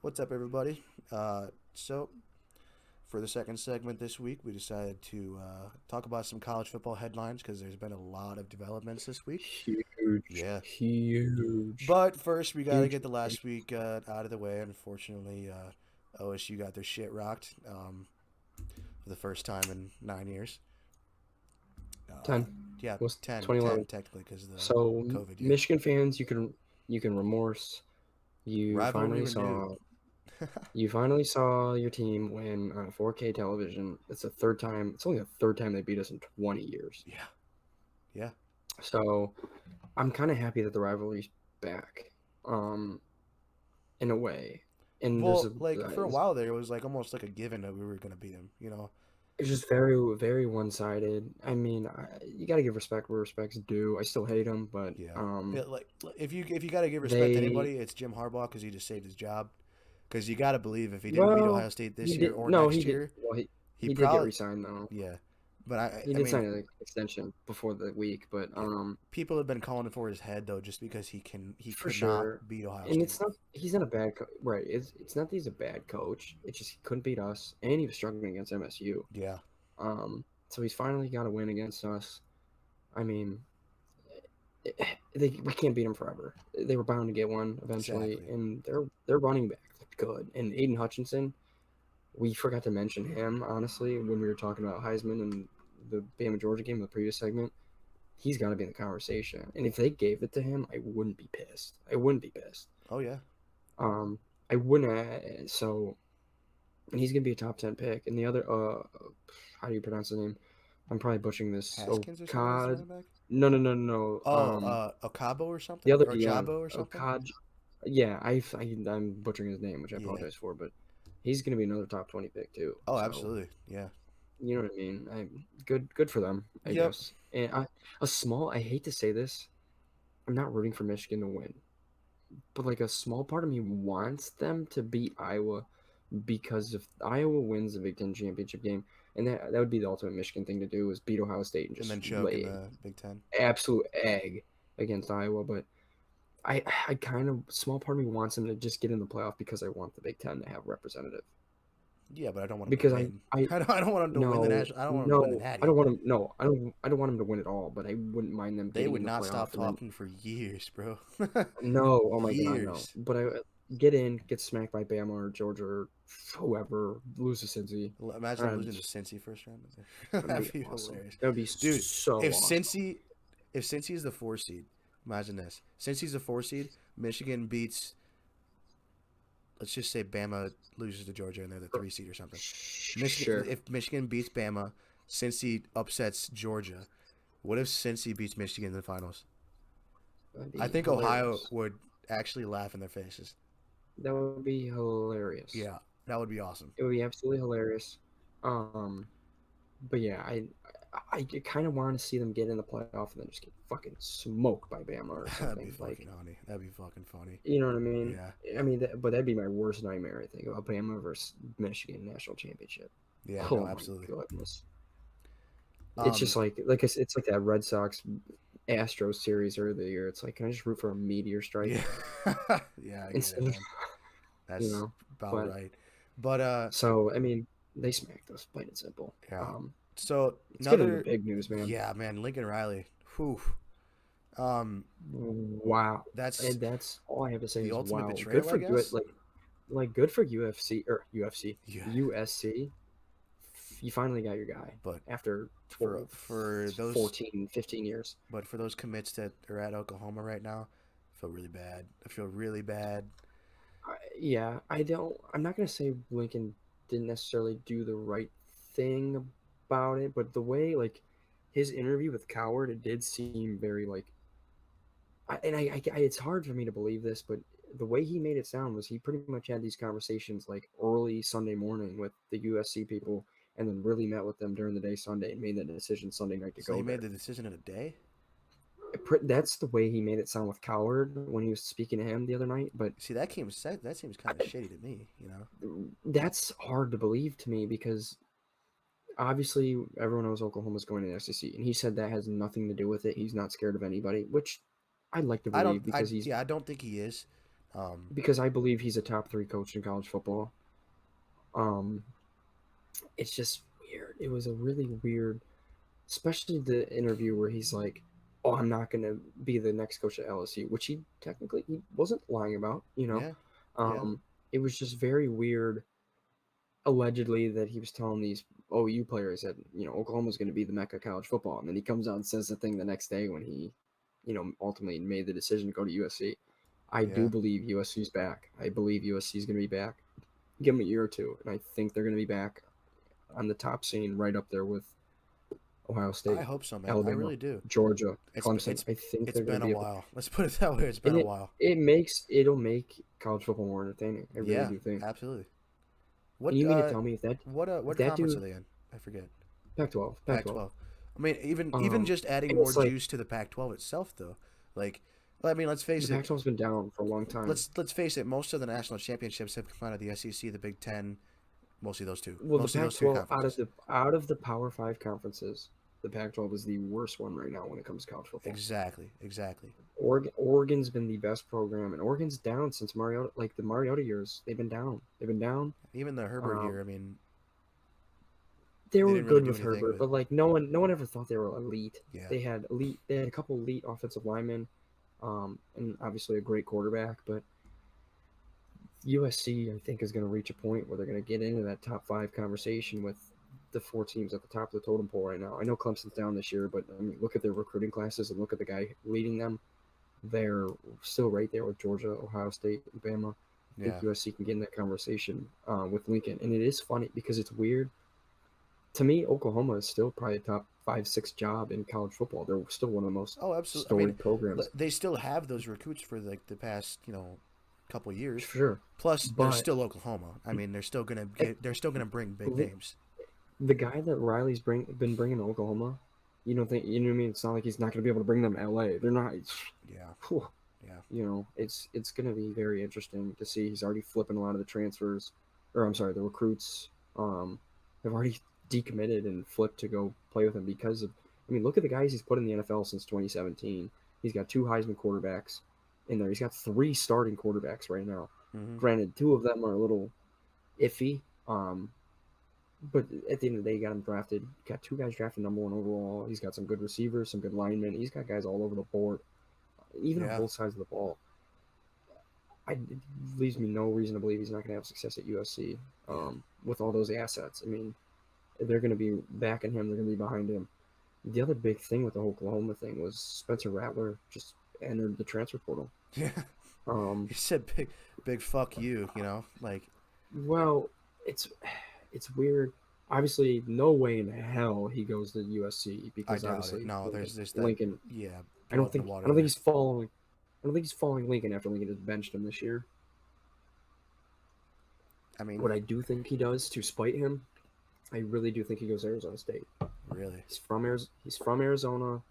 What's up, everybody? So, for the second segment this week, we decided to talk about some college football headlines because there's been a lot of developments this week. Huge, Yeah. huge, But first, we got to huge. get the last week out of the way. Unfortunately, OSU got their shit rocked for the first time in 9 years. Uh, 10 yeah, was 10 2011. technically because of the So COVID year. Michigan fans, you can remorse. You Rivalry finally renewed. saw you finally saw your team win on 4K television. It's the third time. It's only the third time they beat us in 20 years. Yeah. Yeah. So I'm kind of happy that the rivalry's back. Um, in a way, and there's Well, a like for a while there, it was like almost like a given that we were gonna beat him. You know, it's just very one-sided. I mean, you got to give respect where respect's due. I still hate him, but yeah. Like if you got to give respect to they anybody, it's Jim Harbaugh because he just saved his job. Because you got to believe if he didn't beat well, Ohio State he this year did or no, he next did year, well, he he did get probably re-signed though. yeah. But He I did mean sign an extension before the week, but yeah, people have been calling for his head though, just because he for could not sure. beat Ohio And State. it's not he's not a bad right. It's not that he's a bad coach. It's just he couldn't beat us, and he was struggling against MSU. Yeah, So he's finally got a win against us. I mean, we can't beat them forever. They were bound to get one eventually, exactly. and their running back looked good. And Aiden Hutchinson, we forgot to mention him honestly when we were talking about Heisman and the Bama Georgia game in the previous segment. He's got to be in the conversation. And if they gave it to him, I wouldn't be pissed. I wouldn't be pissed. Oh yeah, Um, I wouldn't. So, and he's gonna be a top 10 pick. And the other, how do you pronounce the name? I'm probably butchering this. Oh Haskins or something is the God, running back. no. Oh, Okabo or The something other or D-line, Jabo or something. Okaj. Yeah, I'm butchering his name, which I Yeah. apologize for, but he's gonna be another top 20 pick too. Oh, So absolutely. Yeah. you know what I mean. Good for them, I Yep. guess. And I hate to say this, I'm not rooting for Michigan to win, but like a small part of me wants them to beat Iowa because if Iowa wins the Big Ten championship game, and that would be the ultimate Michigan thing to do is beat Ohio State and And just then choke in lay the Big Ten. absolute egg against Iowa. But I kind of small part of me wants them to just get in the playoff because I want the Big Ten to have representative. Yeah, but I don't want him to Because win. I I don't want him to win the no national. I don't want him to win the no I natty. don't want them no I don't want them to win it all, but I wouldn't mind them They getting would in the not playoff stop and then talking for years, bro. no, oh my god, no. Years. But I get in, get smacked by Bama or Georgia or whoever, lose to Cincy. Imagine them Um, losing to Cincy first round. that'd be That'd be awesome. hilarious, That would be dude. so If awesome. Cincy, if Cincy is the 4 seed, imagine this. Cincy's the 4 seed. Michigan beats. Let's just say Bama loses to Georgia and they're the 3 seed or something. Michigan. Sure. If Michigan beats Bama, Cincy upsets Georgia. What if Cincy beats Michigan in the finals? That'd I be think Ohio hilarious. would actually laugh in their faces. That would be hilarious. Yeah, that would be awesome. It would be absolutely hilarious. Um, but yeah, I kind of want to see them get in the playoff and then just get fucking smoked by Bama or That'd be something. fucking Like, funny. That'd be fucking funny. you know what I mean? Yeah. I mean, but that'd be my worst nightmare. I think about Bama versus Michigan national championship. Yeah, no, Oh my absolutely. goodness. It's Um, just like it's like that Red Sox Astros series earlier the year. It's like, can I just root for a meteor strike yeah. Yeah, I get it, instead of man. you That's know? about But right. But so I mean, they smacked us, plain and simple. yeah. So Let's get into another big news, man. yeah, man, Lincoln Riley. Whew. Um, Wow, that's and that's all I have to say the is ultimate wow. Good betrayal, I for you, guess. like good for UFC or UFC Yeah. USC. You finally got your guy But after for 12, for those 14, 15 years. but for those commits that are at Oklahoma right now, I feel really bad. I feel really bad. Yeah, I don't. I'm not gonna say Lincoln didn't necessarily do the right thing about it, but the way like his interview with Coward, it did seem very like. It's hard for me to believe this, but the way he made it sound was he pretty much had these conversations like early Sunday morning with the USC people, and then really met with them during the day Sunday and made that decision Sunday night to So he go made there. the decision in a day. That's the way he made it sound with Coward when he was speaking to him the other night, but See, that seems kind of shitty to me. You know. that's hard to believe to me because obviously everyone knows Oklahoma's going to the SEC, and he said that has nothing to do with it. He's not scared of anybody, which I'd like to I don't. believe because he's Yeah, I don't think he is. because I believe he's a top 3 coach in college football. Um, it's just weird. It was a really weird, especially the interview where he's like, "Oh, I'm not gonna be the next coach at LSU," which he wasn't lying about. Yeah, yeah, It was just very weird. Allegedly, that he was telling these OU players that Oklahoma's going to be the mecca of college football, and then he comes out and says the thing the next day when he, ultimately made the decision to go to USC. I do yeah. believe USC's back. I believe USC's going to be back. Give them a year or two, and I think they're going to be back on the top scene, right up there with Ohio I State, hope so, man. I Alabama, really do. Georgia, It's Clemson. it's I think it's they're going been to a be up there. while. Let's put it that way. It's been And a it while. it makes it'll make college football more entertaining. I really Yeah, do think. absolutely. And What you mean to tell me if what that conference are dude they in? I forget. Pac-12, Pac-12. Pac-12. I mean, even Um, just adding and more it's like juice to the Pac-12 itself, though. Like, I mean, let's the face it. Pac-12's been down for a long time. Let's face it. Most of the national championships have come out of the SEC, the Big Ten, mostly those two. Well, the Mostly those two Pac-12 conferences. out of the Power Five conferences, the Pac-12 is the worst one right now when it comes to college football. Exactly. Exactly. Oregon's been the best program, and Oregon's down since Mariota. Like the Mariota years, they've been down. They've been down. Even the Herbert Um, year. I mean, they they were didn't really good do with anything, Herbert, but but like no one ever thought they were elite. yeah, They had elite. They had a couple elite offensive linemen, and obviously a great quarterback. But USC, I think, is going to reach a point where they're going to get into that top 5 conversation with the 4 teams at the top of the totem pole right now. I know Clemson's down this year, but I mean, look at their recruiting classes and look at the guy leading them. They're still right there with Georgia, Ohio State, and Bama. I think yeah. USC can get in that conversation with Lincoln. And it is funny because it's weird. To me, Oklahoma is still probably a top 5, 6 job in college football. They're still one of the most Oh, absolutely. I mean, storied programs. they still have those recruits for like the past, couple years. For sure. Plus, they're But still Oklahoma. I mean, they're still gonna bring big names. the guy that Riley's been bringing to Oklahoma, you don't think you know what I mean? It's not like he's not going to be able to bring them to LA. They're not. Yeah, Whew, yeah, it's going to be very interesting to see. He's already flipping a lot of the transfers, or I'm sorry, the recruits have already decommitted and flipped to go play with him because of. I mean, look at the guys he's put in the NFL since 2017. He's got 2 Heisman quarterbacks in there. He's got 3 starting quarterbacks right now. hmm Granted, 2 of them are a little iffy. But at the end of the day, he got him drafted. Got 2 guys drafted #1 overall. He's got some good receivers, some good linemen. He's got guys all over the board, even on yeah. both sides of the ball. It leaves me no reason to believe he's not going to have success at USC Yeah. with all those assets. I mean, they're going to be backing him. They're going to be behind him. The other big thing with the Oklahoma thing was Spencer Rattler just entered the transfer portal. Yeah. Um, He said big fuck you, like well, it's it's weird. Obviously, no way in hell he goes to USC I because doubt it. obviously No, Lincoln. there's that Lincoln. yeah, I don't blood in the think. I water don't think there. he's following. I don't think he's following Lincoln after Lincoln just benched him this year. I mean, What I do think he does to spite him, I really do think he goes to Arizona State. really. He's from Arizona.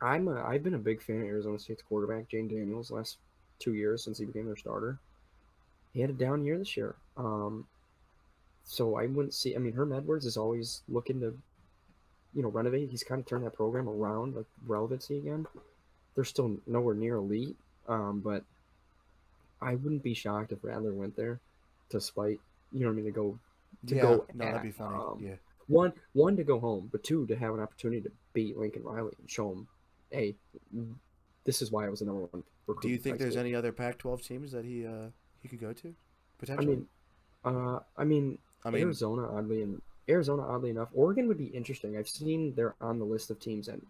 I've been a big fan of Arizona State's quarterback Jane Daniels last 2 years since he became their starter. He had a down year this year. So I wouldn't see. I mean, Herm Edwards is always looking to, renovate. He's kind of turned that program around, like relevancy again. They're still nowhere near elite, but I wouldn't be shocked if Rattler went there to spite. You know what I mean? To Yeah, go no, that'd at be funny. Yeah. one to go home, but 2 to have an opportunity to beat Lincoln Riley and show him, hey, this is why I was the #1 Do recruit you in high think there's school. any other Pac-12 teams that he could go to I potentially? mean, I mean, I mean, Arizona, oddly enough, Oregon would be interesting. I've seen they're on the list of teams that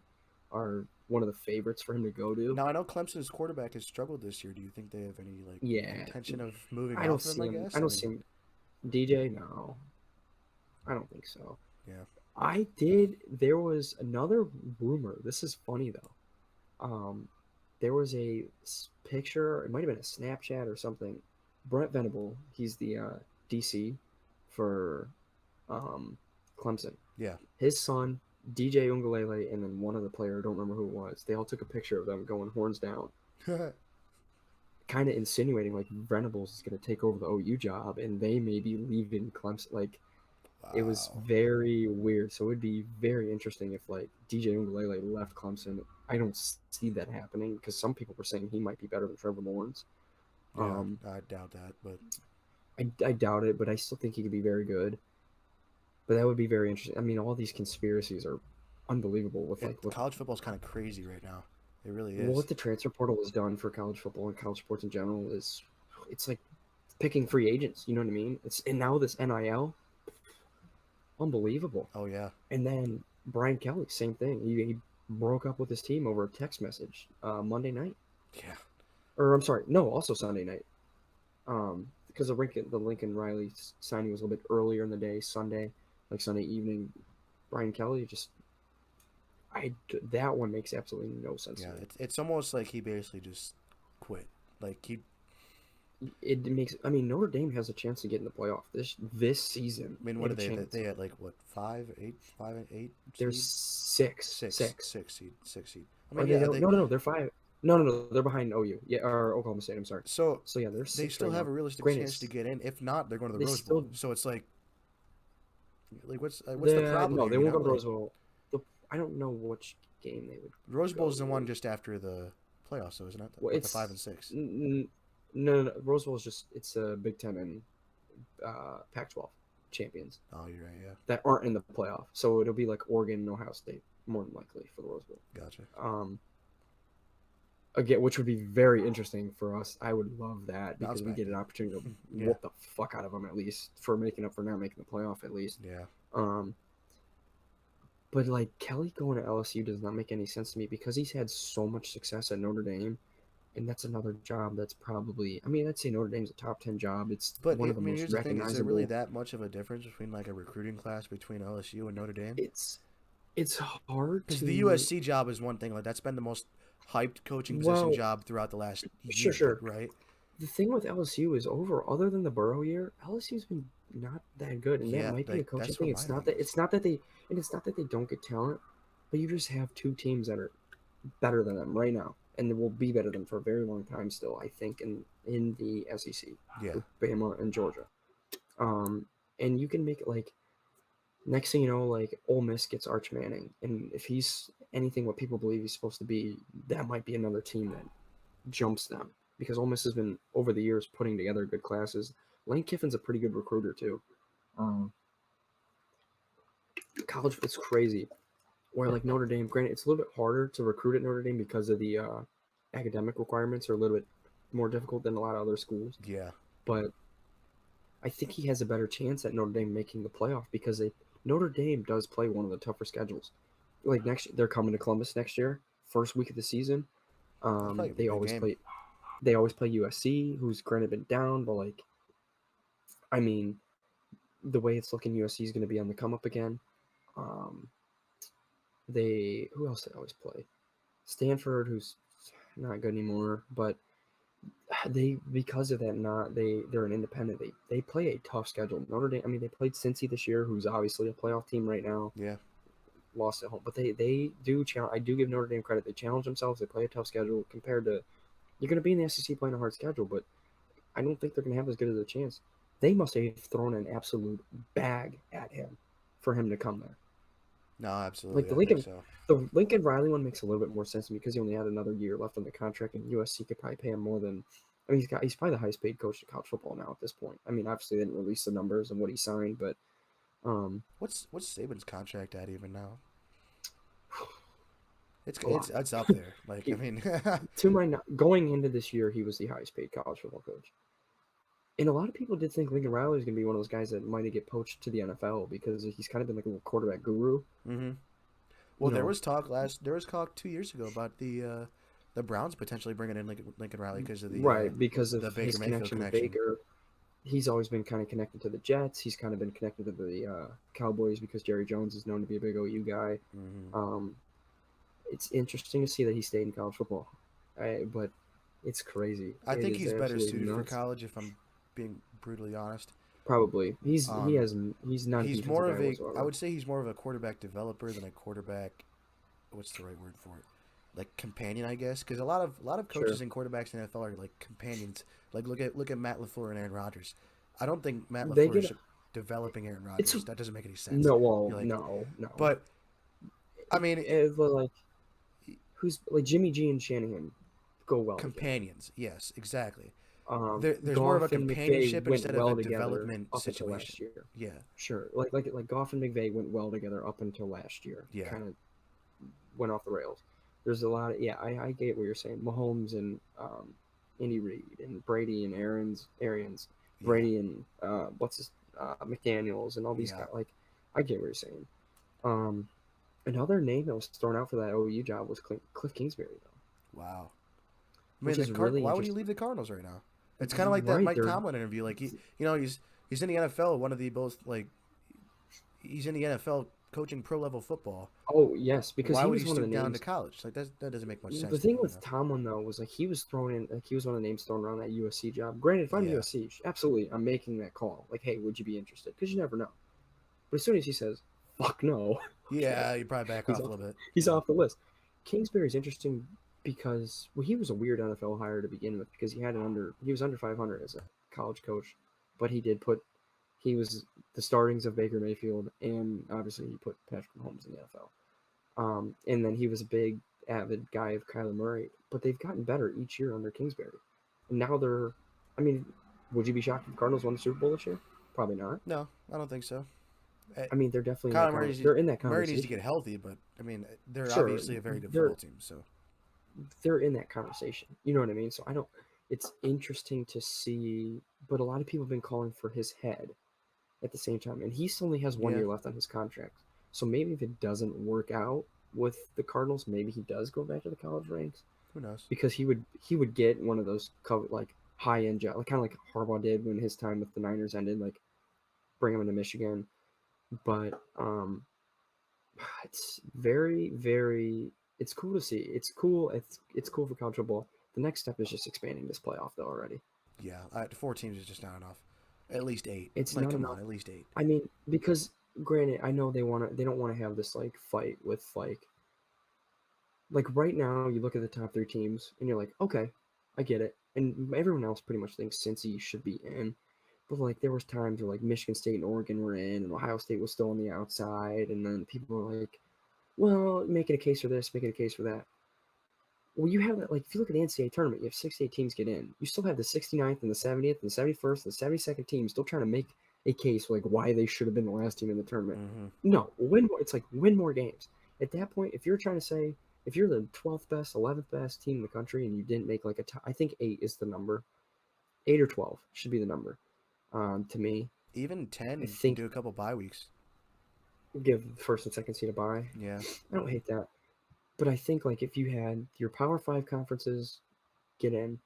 are one of the favorites for him to go to. now I know Clemson's quarterback has struggled this year. Do you think they have any like Yeah, intention of moving I don't off of him? see I him. I guess. I don't mean, see him. DJ, no, I don't think so. yeah. I did. There was another rumor. This is funny though. There was a picture. It might have been a Snapchat or something. Brent Venable. He's the DC for um, Clemson. Yeah. His son, DJ Ungalele, and then one other player. I don't remember who it was. They all took a picture of them going horns down, kind of insinuating like Venables is going to take over the OU job, and they may be leaving Clemson. Like it was Wow. very weird. So it'd be very interesting if like DJ Ungalele left Clemson. I don't see that happening because some people were saying he might be better than Trevor Lawrence. Yeah, I doubt that, but I doubt it, but I still think he could be very good. But that would be very interesting. I mean, all these conspiracies are unbelievable with like college football's kind of crazy right now. It really is. what the transfer portal has done for college football and college sports in general is it's like picking free agents. You know what I mean? It's and now this NIL, unbelievable. Oh yeah, And then Brian Kelly, same thing. He broke up with his team over a text message Monday night, yeah, or I'm sorry, no, also Sunday night. Because the Lincoln Riley signing was a little bit earlier in the day, Sunday, like Sunday evening. Brian Kelly just that one makes absolutely no sense to yeah. me. It's almost like he basically just quit. Like he, It makes. I mean, Notre Dame has a chance to get in the playoff this season. I mean, They what have are a they? chance. They had like what 5 and 8 They're seed, six. six seed. I Or mean, they yeah, don't. they No. They're five. No. They're behind OU. Yeah, or Oklahoma State. I'm sorry. so So yeah, they're they six still right have now. a realistic Granted, chance to get in. If not, they're going to the they Rose Bowl. still. So it's like what's the problem No, here? they You won't know, go to like Rose Bowl. I don't know which game they would Rose Bowl is the one go. just after the playoffs, so isn't it? Well, With the 5 and 6. no. Rose Bowl is just it's a Big Ten and Pac-12 champions Oh, you're right. Yeah, that aren't in the playoff. So it'll be like Oregon and Ohio State more than likely for the Rose Bowl. gotcha. Again, which would be very interesting for us. I would love that Bounce because we back get an game. opportunity to Yeah, whoop the fuck out of them at least for making up for not making the playoff at least. yeah. Um, but like Kelly going to LSU does not make any sense to me because he's had so much success at Notre Dame, and that's another job that's probably. I mean, I'd say Notre Dame's a top 10 job. It's But one of I the mean, most here's the thing: is there really recognizable. that much of a difference between like a recruiting class between LSU and Notre Dame? It's it's hard Because the to USC job is one thing; like that's been the most hyped coaching position well, job throughout the last sure, year, sure. right? The thing with LSU is over other than the Burrow year, LSU's been not that good, and that Yeah, might be a like coaching that's thing. what my thing is. It's not that they don't get talent, but you just have two teams that are better than them right now, and they will be better than them for a very long time still. I think in the SEC Yeah, with Bama and Georgia, um, and you can make it like next thing you know, like Ole Miss gets Arch Manning, and if he's anything what people believe he's supposed to be, that might be another team that jumps them because Ole Miss has been over the years putting together good classes. Lane Kiffin's a pretty good recruiter too. Um, College, it's crazy. Where like Notre Dame, granted, it's a little bit harder to recruit at Notre Dame because of the academic requirements are a little bit more difficult than a lot of other schools. yeah. But I think he has a better chance at Notre Dame making the playoff because Notre Dame does play one of the tougher schedules. Like they're coming to Columbus next year, first week of the season. That's probably gonna be They a big always game. play USC, who's granted been down, but like, I mean, the way it's looking, USC is going to be on the come up again. Um, who else they always play? Stanford, who's not good anymore, but they because of that they're an independent. They play a tough schedule. Notre Dame. I mean, they played Cincy this year, who's obviously a playoff team right now. Yeah, Lost at home, but they do challenge. I do give Notre Dame credit. They challenge themselves. They play a tough schedule compared to you're going to be in the SEC playing a hard schedule, but I don't think they're going to have as good as a chance. They must have thrown an absolute bag at him for him to come there. no, Like absolutely, I think so. the Lincoln Riley one makes a little bit more sense to me because he only had another year left on the contract, and USC could probably pay him more than. I mean, he's probably the highest paid coach in college football now at this point. I mean, obviously they didn't release the numbers and what he signed, but What's Saban's contract at even now? It's a it's lot. it's up there. Like I He, mean, going into this year, he was the highest paid college football coach. And a lot of people did think Lincoln Riley was going to be one of those guys that might get poached to the NFL because he's kind of been like a little quarterback guru. hmm You Well, know, there was talk 2 years ago about the Browns potentially bringing in Lincoln Riley because of right, because of the Baker his Mayfield connection with connection. Baker. He's always been kind of connected to the Jets. He's kind of been connected to the Cowboys because Jerry Jones is known to be a big OU guy. hmm Um, it's interesting to see that he stayed in college football, but it's crazy. I It think is he's better absolutely suited for nuts. college if I'm being brutally honest. Probably Um, he's not a he's defensive more guy of I whatsoever. would say he's more of a quarterback developer than a quarterback. What's the right word for it? Like companion, I guess, because a lot of Sure, coaches and quarterbacks in the NFL are like companions. Like look at Matt LaFleur and Aaron Rodgers. I don't think Matt they LaFleur get is developing Aaron it's Rodgers. That doesn't make any sense. no, You're well, like, no. but I mean, Like who's like Jimmy G and Shanahan go well together. companions. Yes, exactly. there's more of a Goff and McVay companionship went instead of a well together development up until situation. last year. Yeah, Sure, like Goff and McVay went well together up until last year. yeah, Kind of went off the rails. There's a lot of I get what you're saying. Mahomes and Andy Reid and Brady and Arians, yeah, Brady and McDaniels and all these yeah. guys. Like I get what you're saying. Um, Another name that was thrown out for that OU job was Cliff Kingsbury, though, Wow. I mean, which is really why would he interesting. leave the Cardinals right now? It's kind of like that Right Mike there. Tomlin interview. Like he's in the NFL. One of the both like he's in the NFL coaching pro level football. Oh yes, because Why he would he was one of the stoop down to names. college? Like that doesn't make much The sense to me. thing with Tomlin though was like he was thrown in, like he was one of the names thrown around that USC job. Granted, if I'm Yeah, USC, absolutely, I'm making that call. Like, hey, would you be interested? Because you never know. But as soon as he says, "Fuck no," okay, yeah. You probably back he's off a off. little bit. He's Yeah, off the list. Kingsbury's interesting because well, he was a weird NFL hire to begin with because he was under 500 as a college coach, but he was the startings of Baker Mayfield and obviously he put Patrick Mahomes in the NFL. And then he was a big avid guy of Kyler Murray, but they've gotten better each year under Kingsbury. And now I mean, would you be shocked if the Cardinals won the Super Bowl this year? Probably not. no, I don't think so. Eh, I mean, they're definitely in that Kyler they're in that Murray needs to conversation. get healthy, but I mean, they're Sure, obviously a very good they're football team. So they're in that conversation. You know what I mean? So I don't. It's interesting to see, but a lot of people have been calling for his head at the same time, and he still only has one yeah, year left on his contract. So maybe if it doesn't work out with the Cardinals, maybe he does go back to the college ranks who knows? because he would get one of those like high end jobs, like kind of like Harbaugh did when his time with the Niners ended, like bring him into Michigan. But it's very it's cool to see. It's cool. It's cool for college football. The next step is just expanding this playoff though already. Yeah, 4 teams is just not enough. At least 8. It's Like, not come enough. on, at least 8. I mean, because granted, I know they don't want to have this like fight with like right now you look at the top three teams and you're like, okay, I get it. And everyone else pretty much thinks Cincy should be in. But like there was times where like Michigan State and Oregon were in and Ohio State was still on the outside and then people were like, well, making a case for this, making a case for that. Well, you have that like if you look at the NCAA tournament, you have 68 teams get in. You still have the 69th and the 70th and the 71st and the 72nd team still trying to make a case for like why they should have been the last team in the tournament. Mm-hmm. No, win more. It's like win more games. At that point, if you're trying to say if you're the 12th best, 11th best team in the country and you didn't make like I think 8 is the number. 8 or 12 should be the number. To me, Even I 10 and think do a couple bye weeks. give the first and second seed a bye. Yeah, I don't hate that. But I think like if you had your Power Five conferences get in,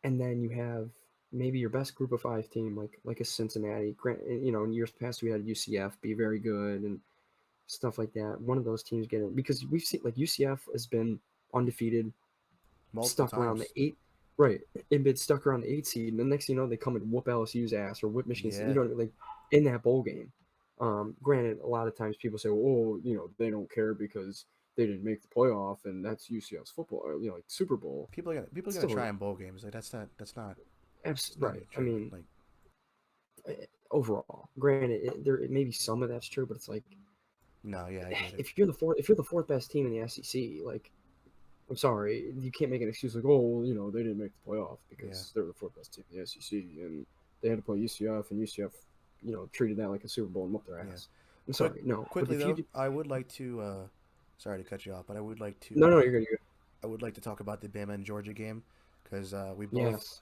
and then you have maybe your best Group of Five team like a Cincinnati. Grant, in years past we had UCF be very good and stuff like that. One of those teams get in because we've seen like UCF has been undefeated, multiple stuck around the times. eight. Right, and been stuck around the 8 seed, and the next thing you know, they come and whoop LSU's ass or whip Michigan State. You Yeah, know what I mean? Like in that bowl game. Granted, a lot of times people say, "Oh, they don't care because they didn't make the playoff, and that's UCF's football, or, like Super Bowl." people are gonna Still, try in bowl games. Like that's not right. I true. mean, Like overall, granted, it may be some of that's true, but it's like no, yeah, I get it. if you're the fourth best team in the SEC, like I'm sorry, you can't make an excuse like, "Oh, well, they didn't make the playoff Yeah, because they're the fourth best team in the SEC, and they had to play UCF, and UCF, treated that like a Super Bowl and whooped their yeah. ass." I'm Quick, sorry, no, but quickly if you though, do, I would like to. Sorry to cut you off, but I would like to. no, you're good, you're good. I would like to talk about the Bama and Georgia game because we both Yes,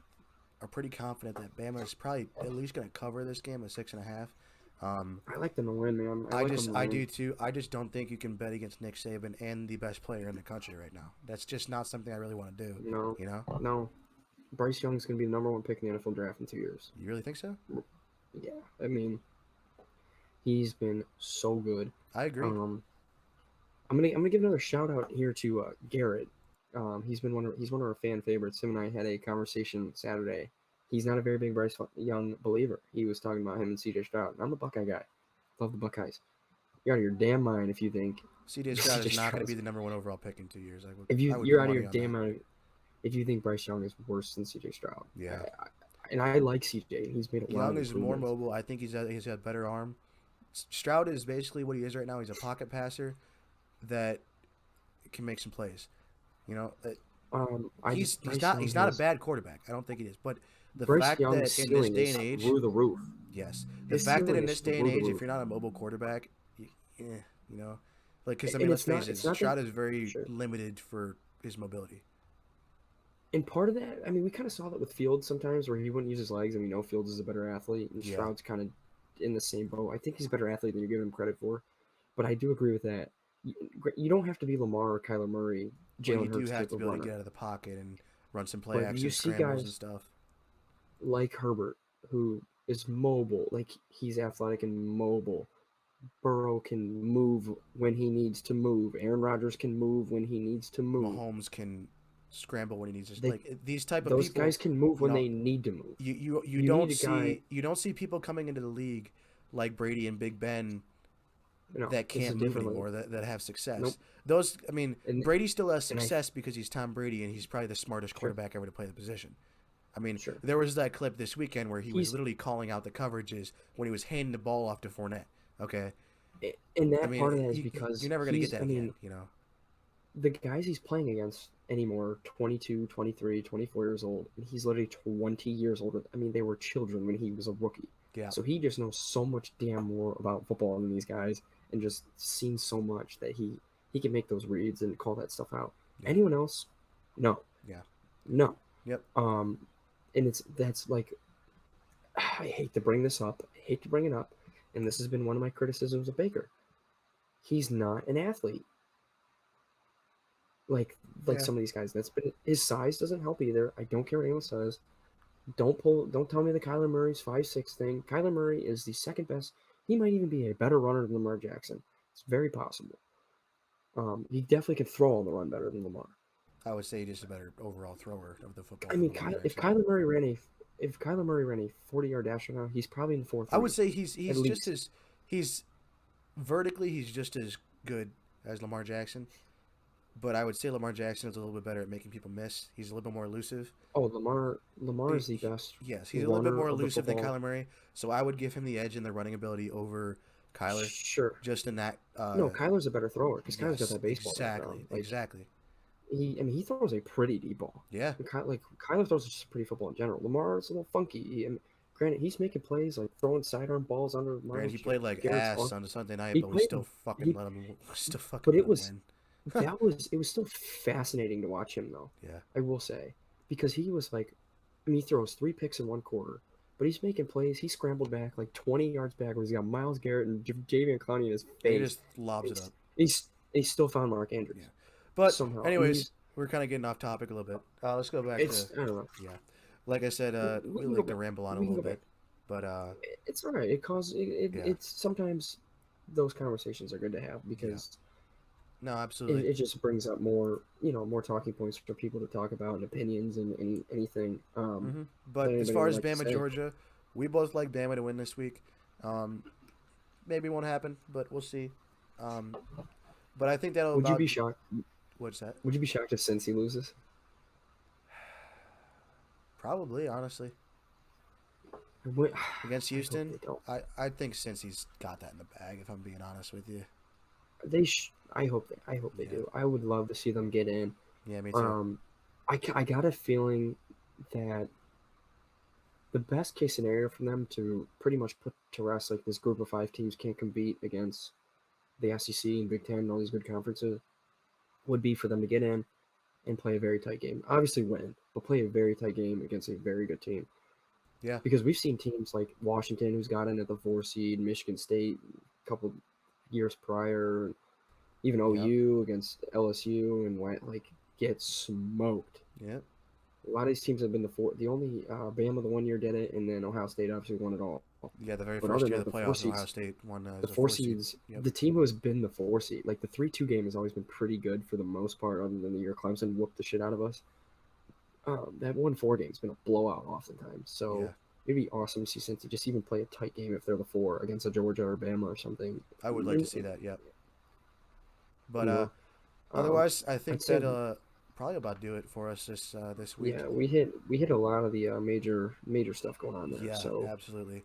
are pretty confident that Bama is probably at least going to cover this game at 6.5. I like them to win, man. I like them to I win. do too. I just don't think you can bet against Nick Saban and the best player in the country right now. That's just not something I really want to do. No, You know? no. Bryce Young's going to be the number one pick in the NFL draft in 2 years. You really think so? Yeah, I mean, he's been so good. I agree. Um, I'm gonna give another shout out here to Garrett. He's one of our fan favorites. Him and I had a conversation Saturday. He's not a very big Bryce Young believer. He was talking about him and CJ Stroud. I'm a Buckeye guy. Love the Buckeyes. You're out of your damn mind if you think CJ Stroud CJ is not going to Stroud be the number one overall pick in 2 years. if I would you're put out of money your on damn that. mind if you think Bryce Young is worse than CJ Stroud. Yeah. And I like CJ. He's made a lot Young of is more improvements. mobile. I think he's got better arm. Stroud is basically what he is right now. He's a pocket passer that can make some plays. You know, He's Bryce not Young a has bad quarterback. I don't think he is. But the Bryce fact Young's that in this ceiling day is and age, through the roof. yes, the His fact that ceiling in is this day and through the age, if roof, you're not a mobile quarterback, you know, like because I mean, and let's face it, it's not that Stroud is very sure. limited for his mobility. And part of that, I mean, we kind of saw that with Fields sometimes, where he wouldn't use his legs, and we know Fields is a better athlete, and Yeah, Stroud's kind of in the same boat. I think he's a better athlete than you give him credit for, but I do agree with that. You, you don't have to be Lamar or Kyler Murray, but you Jalen do Hurts have type to of be able to get runner, out of the pocket and run some play but you action see scrambles and guys stuff. like Herbert who is mobile, like he's athletic and mobile. Burrow can move when he needs to move. Aaron Rodgers can move when he needs to move. Mahomes can scramble when he needs to. They Like these type of those people, guys can move you when know, they need to move. you You need don't a guy. see people coming into the league like Brady and Big Ben No, that this is can't move differently. anymore that have success. Nope. Those I mean And Brady still has and I success because he's Tom Brady and he's probably the smartest sure quarterback ever to play the position. I mean, sure there was that clip this weekend where he was he's literally calling out the coverages when he was handing the ball off to Fournette. Okay, and I that mean part of that is you're because never gonna get he's. that I again. mean, You know. the guys he's playing against anymore 22, 23, 24 years old, and he's literally 20 years older. I mean, they were children when he was a rookie. Yeah. So he just knows so much damn more about football than these guys, and just seen so much that he can make those reads and call that stuff out. Yeah. Anyone else? No. Yeah. No. Yep. Um and that's like I hate to bring this up. I hate to bring it up, and this has been one of my criticisms of Baker. He's not an athlete like Yeah. some of these guys. That's been his size doesn't help either. I don't care what anyone says. Don't tell me the Kyler Murray's 5'6" thing. Kyler Murray is the second best. He might even be a better runner than Lamar Jackson. It's very possible. He definitely can throw on the run better than Lamar. I would say just a better overall thrower of the football I than mean, Lamar If Jackson. Kyler Murray ran a 40-yard dash right now, he's probably in the four I would three say at he's just least. as he's vertically he's just as good as Lamar Jackson, but I would say Lamar Jackson is a little bit better at making people miss. He's a little bit more elusive. Oh, Lamar is the best Yes, he's a little bit runner more of the elusive than football. Kyler Murray, so I would give him the edge in the running ability over Kyler, Sure. just in that. No, Kyler's a better thrower because Kyler's got Yes, that baseball background. exactly, exactly. I mean, he throws a pretty deep ball. Yeah, Kyler throws just pretty football in general. Lamar's a little funky. And granted, he's making plays like throwing sidearm balls under Grant, he played like Garrett's ass arm. on a Sunday night, He but we played still fucking he, let him, still fucking but let him win. it was still fascinating to watch him though. Yeah, I will say because he was like, I mean, he throws 3 picks in 1 quarter, but he's making plays. He scrambled back like 20 yards backwards. He got Miles Garrett and Javion Clowney in his and he face. just lobs it He's up. he still found Mark Yeah, Andrews but somehow. I mean, anyways, we're kind of getting off topic a little bit. Let's go back to I don't know. yeah. Like I said, We we can go like to back. ramble on a We can little go back. bit, but It's all right. It causes yeah, it's sometimes those conversations are good to have yeah, because no, absolutely. it just brings up more more talking points for people to talk about and opinions and anything that But as anybody far would as like to Bama say. Georgia, we both like Bama to win this week. Um, maybe won't happen, but we'll see. Um, but I think that'll Would you about be shocked? what's that? Would you be shocked if Cincy loses? Probably, honestly, I, would- against I hope Houston, they don't. I think since he's got that in the bag. If I'm being honest with you, I hope they yeah, do. I would love to see them get in. yeah, me too. Um, I got a feeling that the best case scenario for them to pretty much put to rest like this group of 5 teams can't compete against the SEC and Big Ten and all these good conferences would be for them to get in and play a very tight game. Obviously win, but play a very tight game against a very good team. Yeah, Because we've seen teams like Washington, who's got in at the 4 seed, Michigan State a couple years prior, even yeah, OU against LSU, and like get smoked. yeah, A lot of these teams have been the four. The only Bama the 1 year did it, and then Ohio State obviously won it all. yeah. The very But other first than year that, of the the four playoffs, Ohio seeds, State won the as a four 4 seed. seeds, Yep. the team who has been the 4 seed, like the 3-2 game has always been pretty good for the most part, other than the year Clemson whooped the shit out of us. That 1-4 game's been a blowout oftentimes. So Yeah, it'd be awesome to see Cincy just even play a tight game if they're the 4 against a Georgia or Bama or something. I would like to see that. Yep. But You know, otherwise, I I'd think say that probably about do it for us this week. yeah, we hit a lot of the major stuff going on there. Yeah, So absolutely.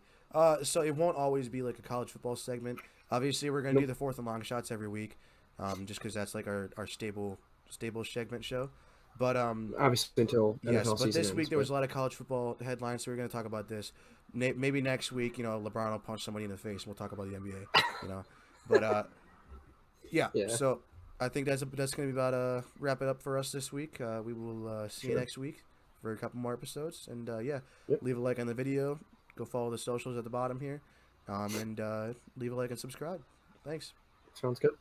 So it won't always be like a college football segment. Obviously, we're gonna do nope, the fourth and long shots every week, just because that's like our stable segment show. But Obviously, until yes, NFL but season this week ends. there was But a lot of college football headlines, so we're going to talk about this. Maybe next week, LeBron will punch somebody in the face, and we'll talk about the NBA. But yeah. yeah, So I think that's going to be about wrap it up for us this week. We will see you sure. next week for a couple more episodes, and yeah, Yep, leave a like on the video. Go follow the socials at the bottom here, and leave a like and subscribe. Thanks. sounds good.